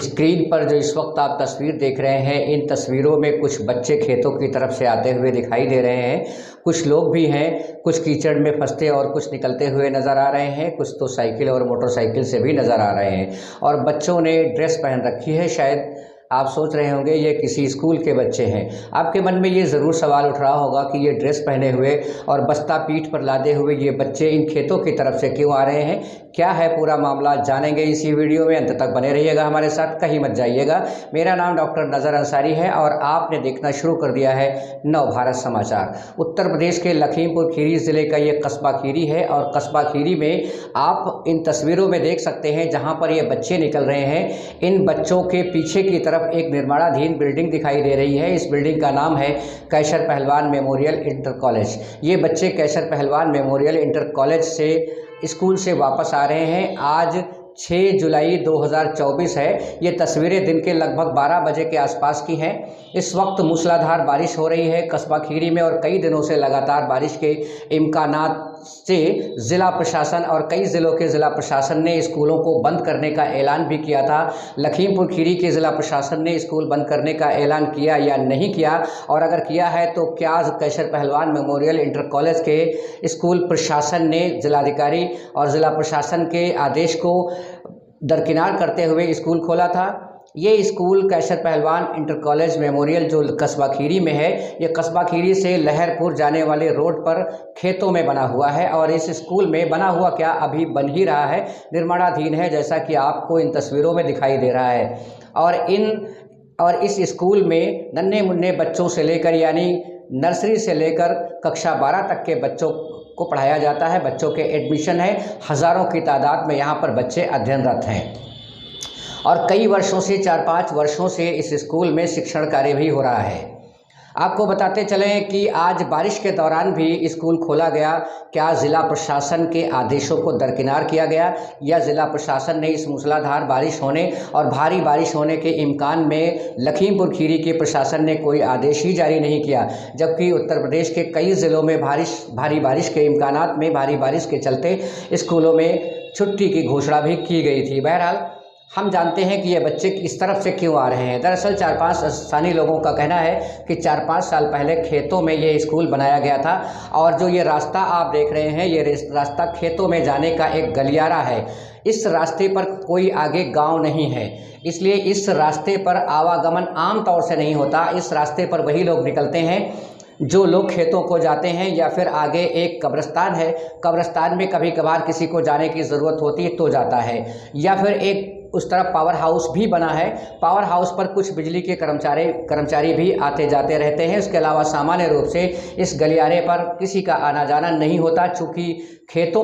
Screen पर जो इस वक्त आप तस्वीर देख रहे हैं, इन तस्वीरों में कुछ बच्चे खेतों की तरफ से आते हुए दिखाई दे रहे हैं। कुछ लोग भी हैं, कुछ कीचड़ में फंसते और कुछ निकलते हुए नज़र आ रहे हैं। कुछ तो साइकिल और मोटरसाइकिल से भी नज़र आ रहे हैं और बच्चों ने ड्रेस पहन रखी है। शायद आप सोच रहे होंगे ये किसी स्कूल के बच्चे हैं। आपके मन में ये ज़रूर सवाल उठ रहा होगा कि ये ड्रेस पहने हुए और बस्ता पीठ पर लादे हुए ये बच्चे इन खेतों की तरफ से क्यों आ रहे हैं। क्या है पूरा मामला, जानेंगे इसी वीडियो में। अंत तक बने रहिएगा हमारे साथ, कहीं मत जाइएगा। मेरा नाम डॉक्टर नज़र अंसारी है और आपने देखना शुरू कर दिया है नवभारत समाचार। उत्तर प्रदेश के लखीमपुर खीरी ज़िले का ये कस्बा खीरी है और कस्बा खीरी में आप इन तस्वीरों में देख सकते हैं जहाँ पर ये बच्चे निकल रहे हैं। इन बच्चों के पीछे की तरफ एक निर्माणाधीन बिल्डिंग दिखाई दे रही है। इस बिल्डिंग का नाम है कैसर पहलवान मेमोरियल इंटर कॉलेज। ये बच्चे कैसर पहलवान मेमोरियल इंटर कॉलेज से स्कूल से वापस आ रहे हैं। आज 6 जुलाई 2024 है। ये तस्वीरें दिन के लगभग 12 बजे के आसपास की हैं। इस वक्त मूसलाधार बारिश हो रही है कस्बा खीरी में और कई दिनों से लगातार बारिश के इम्कानात से ज़िला प्रशासन और कई ज़िलों के ज़िला प्रशासन ने स्कूलों को बंद करने का ऐलान भी किया था। लखीमपुर खीरी के ज़िला प्रशासन ने स्कूल बंद करने का ऐलान किया या नहीं किया, और अगर किया है तो क्या कैसर पहलवान मेमोरियल इंटर कॉलेज के स्कूल प्रशासन ने जिलाधिकारी और ज़िला प्रशासन के आदेश को दरकिनार करते हुए स्कूल खोला था। ये स्कूल कैसर पहलवान इंटर कॉलेज मेमोरियल जो कस्बा खीरी में है, ये कस्बा खीरी से लहरपुर जाने वाले रोड पर खेतों में बना हुआ है। और इस स्कूल में बना हुआ क्या, अभी बन ही रहा है, निर्माणाधीन है, जैसा कि आपको इन तस्वीरों में दिखाई दे रहा है। और इस स्कूल में नन्हे मुन्ने बच्चों से लेकर यानी नर्सरी से लेकर कक्षा 12 तक के बच्चों को पढ़ाया जाता है। बच्चों के एडमिशन है, हज़ारों की तादाद में यहाँ पर बच्चे अध्ययनरत हैं और कई वर्षों से 4-5 वर्षों से इस स्कूल में शिक्षण कार्य भी हो रहा है। आपको बताते चलें कि आज बारिश के दौरान भी स्कूल खोला गया। क्या ज़िला प्रशासन के आदेशों को दरकिनार किया गया या ज़िला प्रशासन ने इस मूसलाधार बारिश होने और भारी बारिश होने के इम्कान में लखीमपुर खीरी के प्रशासन ने कोई आदेश ही जारी नहीं किया, जबकि उत्तर प्रदेश के कई ज़िलों में भारी बारिश के इम्कानात में भारी बारिश के चलते स्कूलों में छुट्टी की घोषणा भी की गई थी। बहरहाल हम जानते हैं कि ये बच्चे इस तरफ से क्यों आ रहे हैं। दरअसल 4-5 स्थानीय लोगों का कहना है कि 4-5 साल पहले खेतों में ये स्कूल बनाया गया था और जो ये रास्ता आप देख रहे हैं, ये रास्ता खेतों में जाने का एक गलियारा है। इस रास्ते पर कोई आगे गांव नहीं है, इसलिए इस रास्ते पर आवागमन आम तौर से नहीं होता। इस रास्ते पर वही लोग निकलते हैं जो लोग खेतों को जाते हैं, या फिर आगे एक कब्रिस्तान है, कब्रिस्तान में कभी कभार किसी को जाने की ज़रूरत होती है तो जाता है, या फिर एक उस तरफ पावर हाउस भी बना है। पावर हाउस पर कुछ बिजली के कर्मचारी भी आते जाते रहते हैं। इसके अलावा सामान्य रूप से इस गलियारे पर किसी का आना जाना नहीं होता, चूँकि खेतों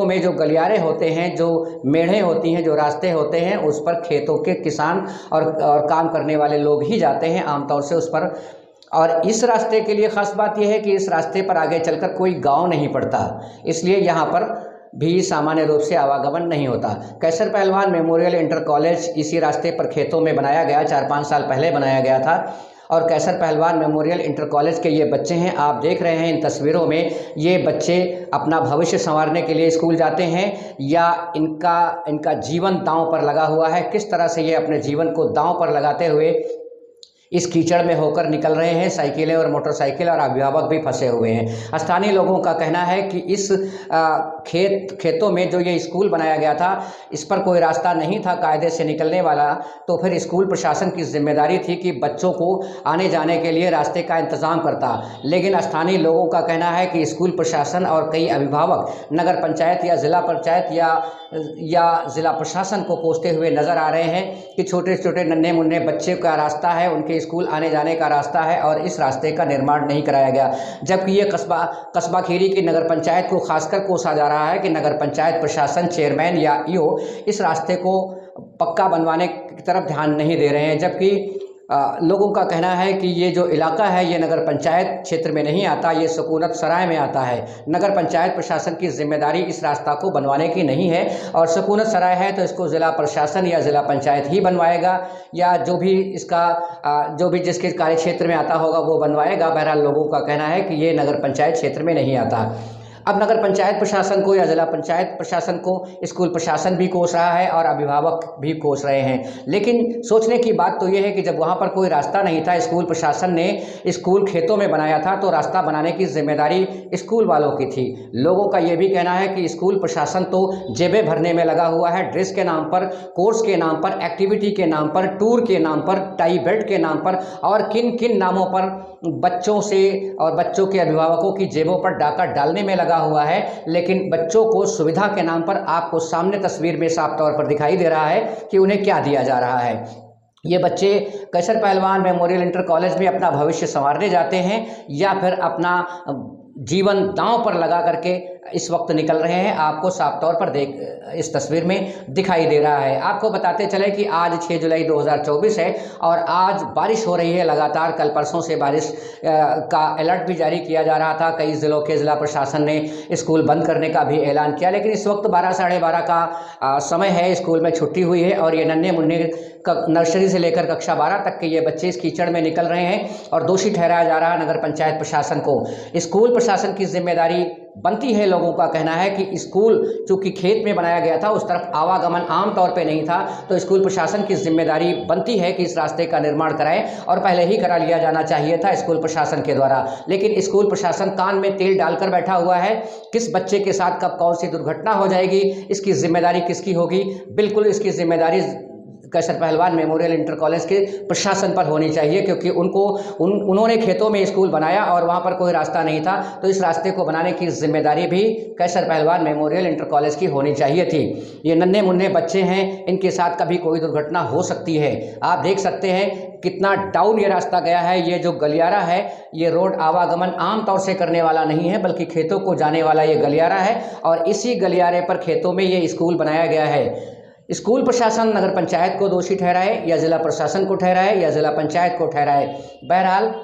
में जो गलियारे होते हैं, जो मेढ़ें होती हैं, जो रास्ते होते हैं, उस पर खेतों के किसान और काम करने वाले लोग ही जाते हैं आमतौर से उस पर। और इस रास्ते के लिए ख़ास बात यह है कि इस रास्ते पर आगे चलकर कोई गांव नहीं पड़ता, इसलिए यहाँ पर भी सामान्य रूप से आवागमन नहीं होता। कैसर पहलवान मेमोरियल इंटर कॉलेज इसी रास्ते पर खेतों में बनाया गया, 4-5 साल पहले बनाया गया था। और कैसर पहलवान मेमोरियल इंटर कॉलेज के ये बच्चे हैं, आप देख रहे हैं इन तस्वीरों में, ये बच्चे अपना भविष्य संवारने के लिए स्कूल जाते हैं या इनका जीवन दांव पर लगा हुआ है। किस तरह से ये अपने जीवन को दांव पर लगाते हुए इस कीचड़ में होकर निकल रहे हैं। साइकिलें और मोटरसाइकिल और अभिभावक भी फंसे हुए हैं। स्थानीय लोगों का कहना है कि इस खेतों में जो ये स्कूल बनाया गया था, इस पर कोई रास्ता नहीं था कायदे से निकलने वाला, तो फिर स्कूल प्रशासन की जिम्मेदारी थी कि बच्चों को आने जाने के लिए रास्ते का इंतज़ाम करता। लेकिन स्थानीय लोगों का कहना है कि स्कूल प्रशासन और कई अभिभावक नगर पंचायत या ज़िला पंचायत या ज़िला प्रशासन को कोसते हुए नज़र आ रहे हैं कि छोटे छोटे नन्हे मुन्ने बच्चे का रास्ता है, उनके स्कूल आने जाने का रास्ता है और इस रास्ते का निर्माण नहीं कराया गया। जबकि ये कस्बा खीरी की नगर पंचायत को खासकर कोसा जा रहा है कि नगर पंचायत प्रशासन, चेयरमैन या ईओ इस रास्ते को पक्का बनवाने की तरफ ध्यान नहीं दे रहे हैं। जबकि लोगों का कहना है कि ये जो इलाका है ये नगर पंचायत क्षेत्र में नहीं आता, ये सकूनत सराय में आता है। नगर पंचायत प्रशासन की जिम्मेदारी इस रास्ता को बनवाने की नहीं है और सकूनत सराय है तो इसको ज़िला प्रशासन या ज़िला पंचायत ही बनवाएगा या जो भी जिसके कार्य क्षेत्र में आता होगा वो बनवाएगा। बहरहाल लोगों का कहना है कि ये नगर पंचायत क्षेत्र में नहीं आता। अब नगर पंचायत प्रशासन को या जिला पंचायत प्रशासन को स्कूल प्रशासन भी कोस रहा है और अभिभावक भी कोस रहे हैं। लेकिन सोचने की बात तो ये है कि जब वहाँ पर कोई रास्ता नहीं था, स्कूल प्रशासन ने स्कूल खेतों में बनाया था, तो रास्ता बनाने की जिम्मेदारी स्कूल वालों की थी। लोगों का ये भी कहना है कि स्कूल प्रशासन तो जेबें भरने में लगा हुआ है, ड्रेस के नाम पर, कोर्स के नाम पर, एक्टिविटी के नाम पर, टूर के नाम पर, टाई बेल्ट के नाम पर और किन किन नामों पर बच्चों से और बच्चों के अभिभावकों की जेबों पर डाका डालने में लगा हुआ है। लेकिन बच्चों को सुविधा के नाम पर आपको सामने तस्वीर में साफ तौर पर दिखाई दे रहा है कि उन्हें क्या दिया जा रहा है। ये बच्चे कैसर पहलवान मेमोरियल इंटर कॉलेज में अपना भविष्य संवारने जाते हैं या फिर अपना जीवन दांव पर लगा करके इस वक्त निकल रहे हैं, आपको साफ तौर पर इस तस्वीर में दिखाई दे रहा है। आपको बताते चले कि आज 6 जुलाई 2024 है और आज बारिश हो रही है लगातार। कल परसों से बारिश का अलर्ट भी जारी किया जा रहा था। कई ज़िलों के ज़िला प्रशासन ने स्कूल बंद करने का भी ऐलान किया, लेकिन इस वक्त 12 साढ़े 12 का समय है, स्कूल में छुट्टी हुई है और ये नन्हे मुन्ने नर्सरी से लेकर कक्षा 12 तक के ये बच्चे इस कीचड़ में निकल रहे हैं और दोषी ठहराया जा रहा है नगर पंचायत प्रशासन को। स्कूल प्रशासन की जिम्मेदारी बनती है। लोगों का कहना है कि स्कूल चूंकि खेत में बनाया गया था, उस तरफ आवागमन आम तौर पे नहीं था, तो स्कूल प्रशासन की जिम्मेदारी बनती है कि इस रास्ते का निर्माण कराएं और पहले ही करा लिया जाना चाहिए था स्कूल प्रशासन के द्वारा। लेकिन स्कूल प्रशासन कान में तेल डालकर बैठा हुआ है। किस बच्चे के साथ कब कौन सी दुर्घटना हो जाएगी, इसकी जिम्मेदारी किसकी होगी? बिल्कुल इसकी जिम्मेदारी कैसर पहलवान मेमोरियल इंटर कॉलेज के प्रशासन पर होनी चाहिए, क्योंकि उन्होंने खेतों में स्कूल बनाया और वहाँ पर कोई रास्ता नहीं था, तो इस रास्ते को बनाने की जिम्मेदारी भी कैसर पहलवान मेमोरियल इंटर कॉलेज की होनी चाहिए थी। ये नन्हे मुन्ने बच्चे हैं, इनके साथ कभी कोई दुर्घटना हो सकती है। आप देख सकते हैं कितना डाउन ये रास्ता गया है। ये जो गलियारा है, ये रोड आवागमन आम तौर से करने वाला नहीं है, बल्कि खेतों को जाने वाला ये गलियारा है और इसी गलियारे पर खेतों में ये स्कूल बनाया गया है। स्कूल प्रशासन नगर पंचायत को दोषी ठहराए या जिला प्रशासन को ठहराए या जिला पंचायत को ठहराए, बहरहाल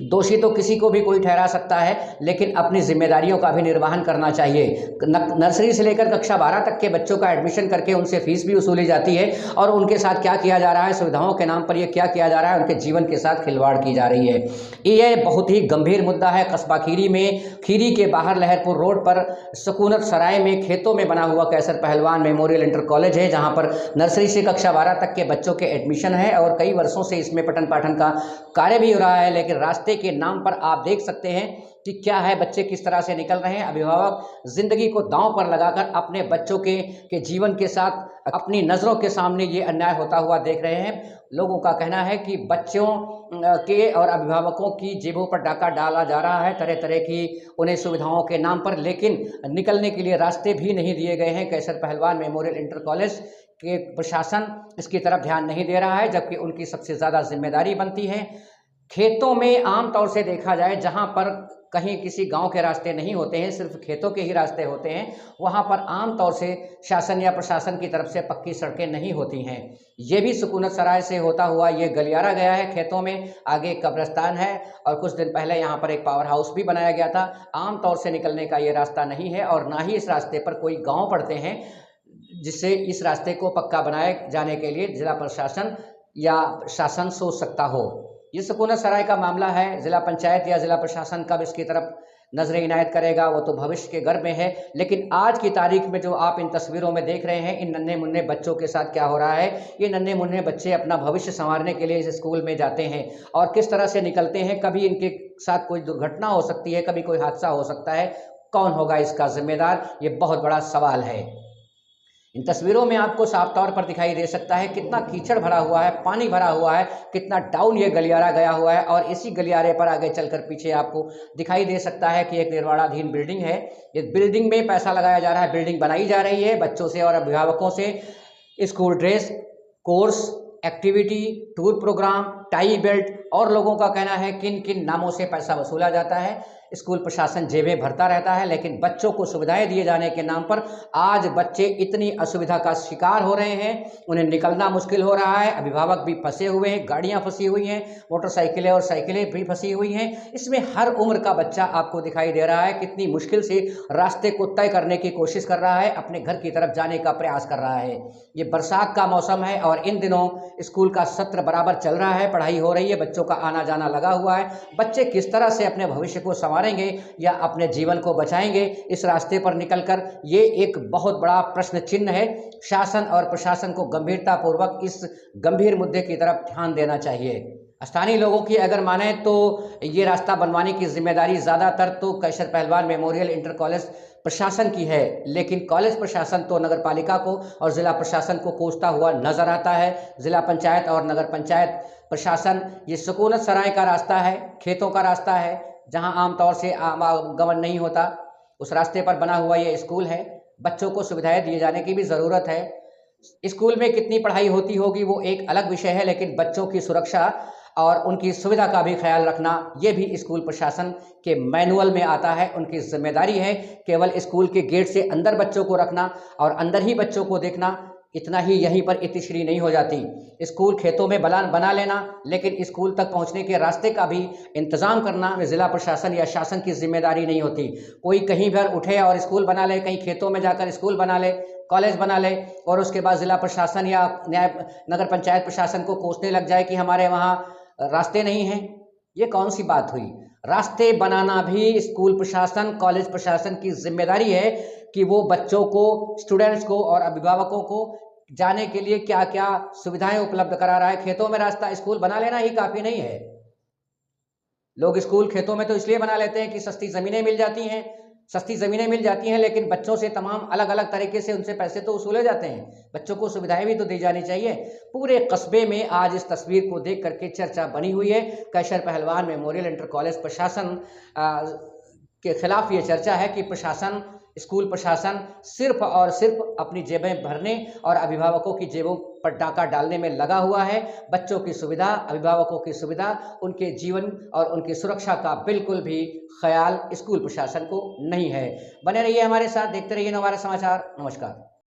दोषी तो किसी को भी कोई ठहरा सकता है, लेकिन अपनी जिम्मेदारियों का भी निर्वहन करना चाहिए। नर्सरी से लेकर कक्षा 12 तक के बच्चों का एडमिशन करके उनसे फीस भी वसूली जाती है और उनके साथ क्या किया जा रहा है, सुविधाओं के नाम पर ये क्या किया जा रहा है, उनके जीवन के साथ खिलवाड़ की जा रही है। ये बहुत ही गंभीर मुद्दा है। कस्बा खीरी में, खीरी के बाहर लहरपुर रोड पर सुकूनत सराय में खेतों में बना हुआ कैसर पहलवान मेमोरियल इंटर कॉलेज है, जहाँ पर नर्सरी से कक्षा 12 तक के बच्चों के एडमिशन है और कई वर्षों से इसमें पठन पाठन का कार्य भी हो रहा है। लेकिन रास्ते के नाम पर आप देख सकते हैं कि क्या है, बच्चे किस तरह से निकल रहे हैं। अभिभावक जिंदगी को दांव पर लगाकर अपने बच्चों के जीवन के साथ अपनी नज़रों के सामने ये अन्याय होता हुआ देख रहे हैं। लोगों का कहना है कि बच्चों के और अभिभावकों की जेबों पर डाका डाला जा रहा है तरह तरह की उन्हें सुविधाओं के नाम पर, लेकिन निकलने के लिए रास्ते भी नहीं दिए गए हैं। कैसर पहलवान मेमोरियल इंटर कॉलेज के प्रशासन इसकी तरफ ध्यान नहीं दे रहा है, जबकि उनकी सबसे ज़्यादा जिम्मेदारी बनती है। खेतों में आम तौर से देखा जाए, जहां पर कहीं किसी गांव के रास्ते नहीं होते हैं, सिर्फ खेतों के ही रास्ते होते हैं, वहां पर आम तौर से शासन या प्रशासन की तरफ से पक्की सड़कें नहीं होती हैं। ये भी सुकूनत सराय से होता हुआ ये गलियारा गया है खेतों में, आगे कब्रिस्तान है और कुछ दिन पहले यहाँ पर एक पावर हाउस भी बनाया गया था। आम तौर से निकलने का ये रास्ता नहीं है और ना ही इस रास्ते पर कोई गाँव पड़ते हैं, जिससे इस रास्ते को पक्का बनाए जाने के लिए जिला प्रशासन या शासन सोच सकता हो। ये सुकूनत सराय का मामला है। जिला पंचायत या जिला प्रशासन कब इसकी तरफ नजर इनायत करेगा, वो तो भविष्य के गर्भ में है। लेकिन आज की तारीख में जो आप इन तस्वीरों में देख रहे हैं, इन नन्हे मुन्ने बच्चों के साथ क्या हो रहा है, ये नन्हे मुन्ने बच्चे अपना भविष्य संवारने के लिए इस स्कूल में जाते हैं और किस तरह से निकलते हैं। कभी इनके साथ कोई दुर्घटना हो सकती है, कभी कोई हादसा हो सकता है। कौन होगा इसका जिम्मेदार, ये बहुत बड़ा सवाल है। इन तस्वीरों में आपको साफ तौर पर दिखाई दे सकता है कितना कीचड़ भरा हुआ है, पानी भरा हुआ है, कितना डाउन ये गलियारा गया हुआ है और इसी गलियारे पर आगे चलकर पीछे आपको दिखाई दे सकता है कि एक निर्माणाधीन बिल्डिंग है। इस बिल्डिंग में पैसा लगाया जा रहा है, बिल्डिंग बनाई जा रही है बच्चों से और अभिभावकों से। School dress, course, activity, tour programme, tie belt और लोगों का कहना है किन किन नामों से पैसा वसूला जाता है। स्कूल प्रशासन जेबें भरता रहता है, लेकिन बच्चों को सुविधाएं दिए जाने के नाम पर आज बच्चे इतनी असुविधा का शिकार हो रहे हैं, उन्हें निकलना मुश्किल हो रहा है। अभिभावक भी फंसे हुए हैं, गाड़ियां फंसी हुई हैं, मोटरसाइकिलें और साइकिलें भी फंसी हुई हैं। इसमें हर उम्र का बच्चा आपको दिखाई दे रहा है कितनी मुश्किल से रास्ते को तय करने की कोशिश कर रहा है, अपने घर की तरफ जाने का प्रयास कर रहा है। ये बरसात का मौसम है और इन दिनों स्कूल का सत्र बराबर चल रहा है, पढ़ाई हो रही है, बच्चों का आना जाना लगा हुआ है। बच्चे किस तरह से अपने भविष्य को संभाल संवारेंगे या अपने जीवन को बचाएंगे, इस रास्ते पर निकलकर ये एक बहुत बड़ा प्रश्न चिन्ह है। शासन और प्रशासन को गंभीरतापूर्वक इस गंभीर मुद्दे की तरफ ध्यान देना चाहिए। स्थानीय लोगों की अगर माने तो ये रास्ता बनवाने की जिम्मेदारी ज़्यादातर तो कैसर पहलवान मेमोरियल इंटर कॉलेज प्रशासन की है, लेकिन कॉलेज प्रशासन तो नगर पालिका को और ज़िला प्रशासन को कोसता हुआ नजर आता है। ज़िला पंचायत और नगर पंचायत प्रशासन ये सुकूनत सराय का रास्ता है, खेतों का रास्ता है, जहां आमतौर से आवागमन नहीं होता, उस रास्ते पर बना हुआ ये स्कूल है। बच्चों को सुविधाएं दिए जाने की भी ज़रूरत है। स्कूल में कितनी पढ़ाई होती होगी वो एक अलग विषय है, लेकिन बच्चों की सुरक्षा और उनकी सुविधा का भी ख्याल रखना ये भी स्कूल प्रशासन के मैनुअल में आता है। उनकी जिम्मेदारी है केवल स्कूल के गेट से अंदर बच्चों को रखना और अंदर ही बच्चों को देखना, इतना ही यहीं पर इतिश्री नहीं हो जाती। स्कूल खेतों में बना लेना, लेकिन स्कूल तक पहुंचने के रास्ते का भी इंतजाम करना ज़िला प्रशासन या शासन की जिम्मेदारी नहीं होती। कोई कहीं पर उठे और स्कूल बना ले, कहीं खेतों में जाकर स्कूल बना ले, कॉलेज बना ले और उसके बाद ज़िला प्रशासन या नगर पंचायत प्रशासन को कोसने लग जाए कि हमारे वहाँ रास्ते नहीं हैं। ये कौन सी बात हुई? रास्ते बनाना भी स्कूल प्रशासन, कॉलेज प्रशासन की जिम्मेदारी है कि वो बच्चों को, स्टूडेंट्स को और अभिभावकों को जाने के लिए क्या क्या सुविधाएं उपलब्ध करा रहा है। खेतों में रास्ता स्कूल बना लेना ही काफ़ी नहीं है। लोग स्कूल खेतों में तो इसलिए बना लेते हैं कि सस्ती ज़मीनें मिल जाती हैं, लेकिन बच्चों से तमाम अलग अलग तरीके से उनसे पैसे तो वसूले जाते हैं। बच्चों को सुविधाएं भी तो दी जानी चाहिए। पूरे कस्बे में आज इस तस्वीर को देख करके चर्चा बनी हुई है। कैसर पहलवान मेमोरियल इंटर कॉलेज प्रशासन के खिलाफ ये चर्चा है कि प्रशासन, स्कूल प्रशासन सिर्फ और सिर्फ अपनी जेबें भरने और अभिभावकों की जेबों पर डाका डालने में लगा हुआ है। बच्चों की सुविधा, अभिभावकों की सुविधा, उनके जीवन और उनकी सुरक्षा का बिल्कुल भी ख्याल स्कूल प्रशासन को नहीं है। बने रहिए हमारे साथ, देखते रहिए नवारा समाचार। नमस्कार।